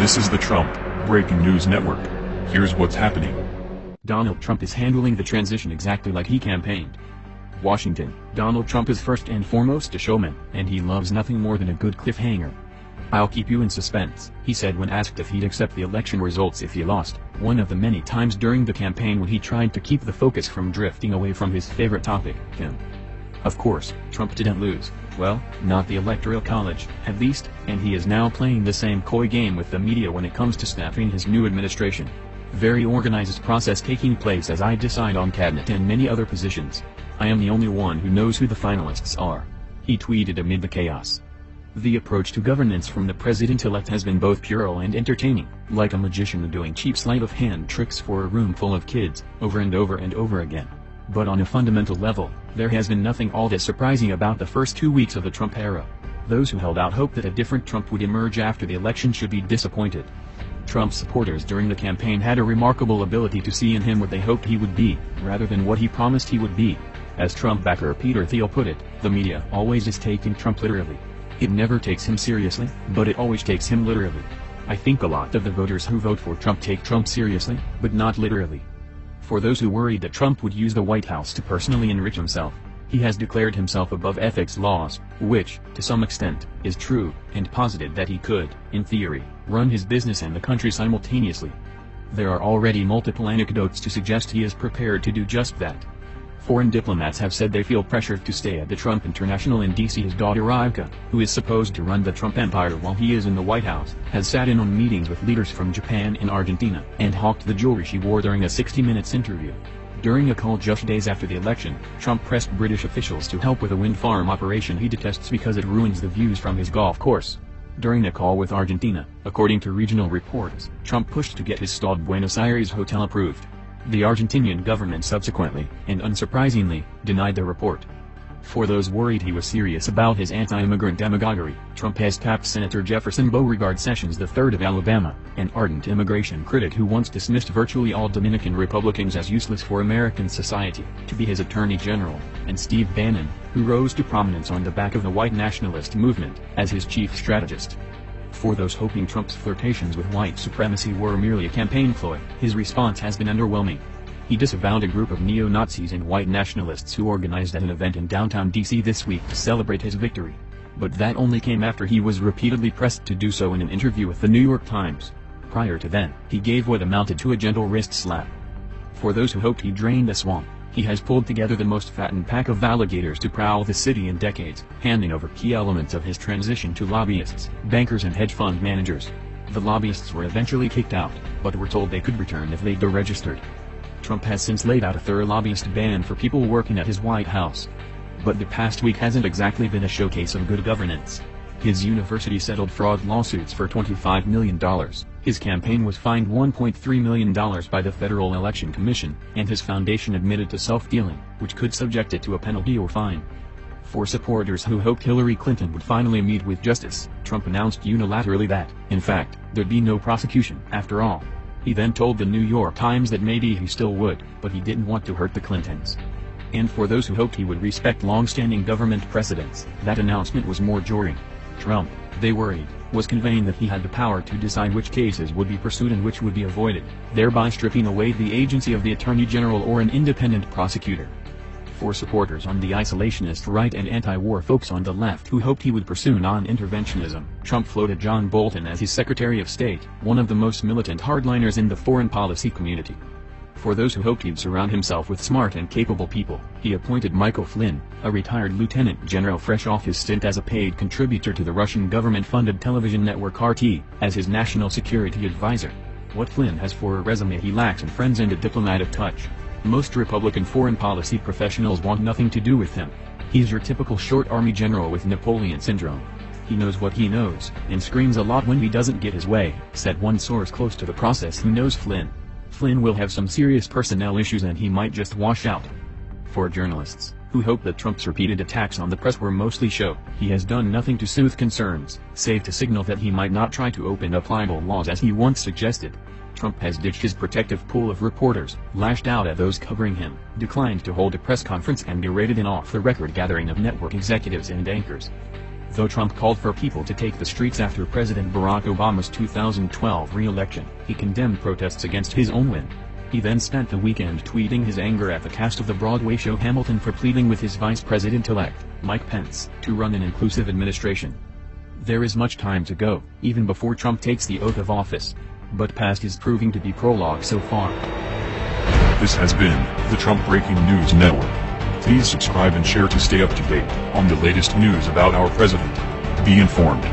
This is the Trump Breaking News Network. Here's what's happening. Donald Trump is handling the transition exactly like he campaigned. Washington, Donald Trump is first and foremost a showman, and he loves nothing more than a good cliffhanger. "I'll keep you in suspense," he said when asked if he'd accept the election results if he lost, one of the many times during the campaign when he tried to keep the focus from drifting away from his favorite topic, him. Of course, Trump didn't lose. Well, not the Electoral College, at least, and he is now playing the same coy game with the media when it comes to staffing his new administration. Very organized process taking place as I decide on cabinet and many other positions. I am the only one who knows who the finalists are. He tweeted amid the chaos. The approach to governance from the president-elect has been both puerile and entertaining, like a magician doing cheap sleight-of-hand tricks for a room full of kids, over and over and over again. But on a fundamental level, there has been nothing all that surprising about the first 2 weeks of the Trump era. Those who held out hope that a different Trump would emerge after the election should be disappointed. Trump's supporters during the campaign had a remarkable ability to see in him what they hoped he would be, rather than what he promised he would be. As Trump backer Peter Thiel put it, the media always is taking Trump literally. It never takes him seriously, but it always takes him literally. I think a lot of the voters who vote for Trump take Trump seriously, but not literally. For those who worried that Trump would use the White House to personally enrich himself, he has declared himself above ethics laws, which, to some extent, is true, and posited that he could, in theory, run his business and the country simultaneously. There are already multiple anecdotes to suggest he is prepared to do just that. Foreign diplomats have said they feel pressured to stay at the Trump International in D.C. His daughter Ivanka, who is supposed to run the Trump empire while he is in the White House, has sat in on meetings with leaders from Japan and Argentina, and hawked the jewelry she wore during a 60 Minutes interview. During a call just days after the election, Trump pressed British officials to help with a wind farm operation he detests because it ruins the views from his golf course. During a call with Argentina, according to regional reports, Trump pushed to get his stalled Buenos Aires hotel approved. The Argentinian government subsequently, and unsurprisingly, denied the report. For those worried he was serious about his anti-immigrant demagoguery, Trump has tapped Senator Jefferson Beauregard Sessions III of Alabama, an ardent immigration critic who once dismissed virtually all Dominican Republicans as useless for American society, to be his attorney general, and Steve Bannon, who rose to prominence on the back of the white nationalist movement, as his chief strategist. For those hoping Trump's flirtations with white supremacy were merely a campaign ploy, his response has been underwhelming. He disavowed a group of neo-Nazis and white nationalists who organized at an event in downtown D.C. this week to celebrate his victory. But that only came after he was repeatedly pressed to do so in an interview with the New York Times. Prior to then, he gave what amounted to a gentle wrist slap. For those who hoped he drained the swamp, he has pulled together the most fattened pack of alligators to prowl the city in decades, handing over key elements of his transition to lobbyists, bankers and hedge fund managers. The lobbyists were eventually kicked out, but were told they could return if they deregistered. Trump has since laid out a thorough lobbyist ban for people working at his White House. But the past week hasn't exactly been a showcase of good governance. His university settled fraud lawsuits for $25 million, his campaign was fined $1.3 million by the Federal Election Commission, and his foundation admitted to self-dealing, which could subject it to a penalty or fine. For supporters who hoped Hillary Clinton would finally meet with justice, Trump announced unilaterally that, in fact, there'd be no prosecution after all. He then told the New York Times that maybe he still would, but he didn't want to hurt the Clintons. And for those who hoped he would respect long-standing government precedents, that announcement was more jarring. Trump, they worried, was conveying that he had the power to decide which cases would be pursued and which would be avoided, thereby stripping away the agency of the Attorney General or an independent prosecutor. For supporters on the isolationist right and anti-war folks on the left who hoped he would pursue non-interventionism, Trump floated John Bolton as his Secretary of State, one of the most militant hardliners in the foreign policy community. For those who hoped he'd surround himself with smart and capable people, he appointed Michael Flynn, a retired lieutenant general fresh off his stint as a paid contributor to the Russian government-funded television network RT, as his national security advisor. What Flynn has for a resume he lacks in friends and a diplomatic touch. Most Republican foreign policy professionals want nothing to do with him. He's your typical short army general with Napoleon syndrome. He knows what he knows, and screams a lot when he doesn't get his way, said one source close to the process who knows Flynn. Flynn will have some serious personnel issues and he might just wash out. For journalists, who hope that Trump's repeated attacks on the press were mostly show, he has done nothing to soothe concerns, save to signal that he might not try to open up libel laws as he once suggested. Trump has ditched his protective pool of reporters, lashed out at those covering him, declined to hold a press conference and berated an off-the-record gathering of network executives and anchors. Though Trump called for people to take the streets after President Barack Obama's 2012 re-election, he condemned protests against his own win. He then spent the weekend tweeting his anger at the cast of the Broadway show Hamilton for pleading with his vice president-elect, Mike Pence, to run an inclusive administration. There is much time to go, even before Trump takes the oath of office. But past is proving to be prologue so far. This has been the Trump Breaking News Network. Please subscribe and share to stay up to date on the latest news about our president. Be informed.